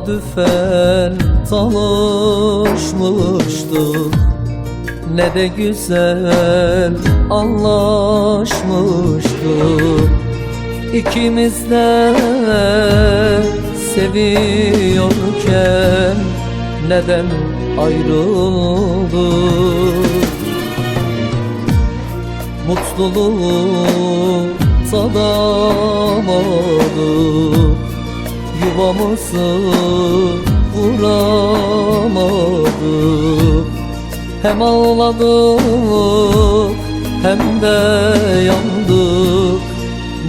Tesadüfen tanışmıştık, ne de güzel anlaşmıştık. İkimiz de seviyorken neden ayrıldık? Mutluluğu tadamadık, yuvamızı kuramadık. Hem ağladık hem de yandık,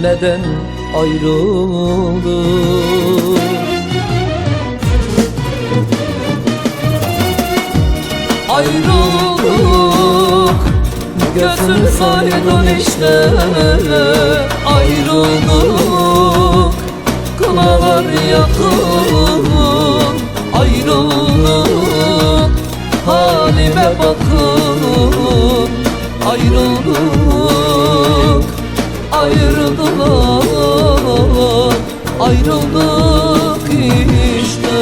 neden ayrıldık? Ayrıldık, gözümüz aydın işte. Ayrıldık, kınalar yakın. Ayrıldık, halime bakın. Ayrıldık, ayrıldık, ayrıldık işte.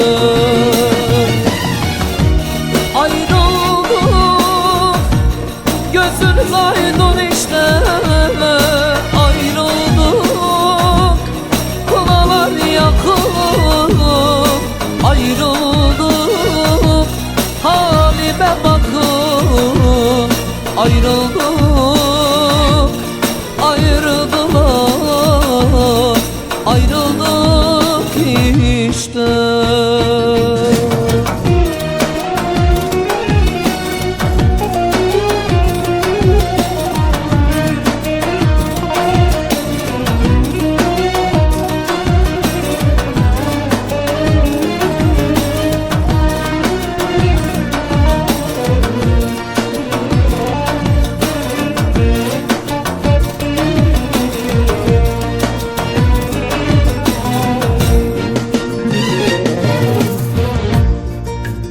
Ayrıldık, gözünüz aydın işte. Ayrıldık, kınalar yakın. Ayrıldık, halime bakın. Ayrıldık, ayrıldık, ayrıldık işte.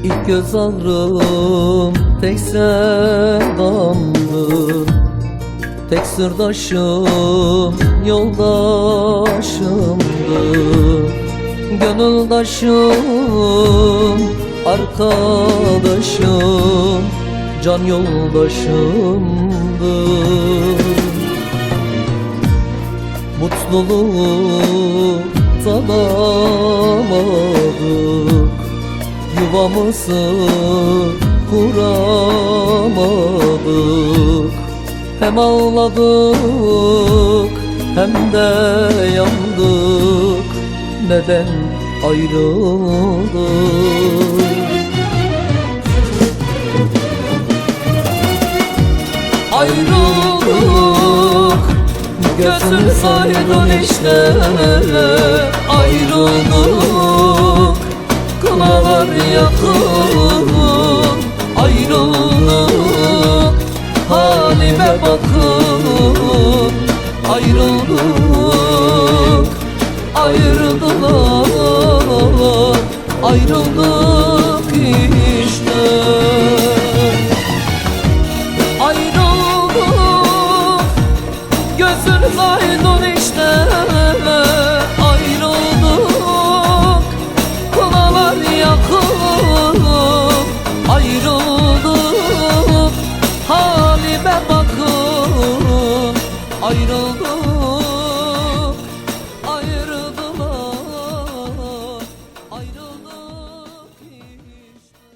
İlk göz ağrım tek sevdamdı, tek sırdaşım yoldaşımdı. Gönüldaşım, arkadaşım, can yoldaşımdı. Mutluluğu tadamadık, yuvamızı kuramadık. Hem ağladık hem de yandık, neden ayrıldık? Ayrıldık, gözümüz aydın işte. Ayrıldık, kınalar yakın. Ayrıldık, halime bakın. Ayrıldık, ayrıldık, ayrıldık işte. Ayrıldık, gözünüz aydın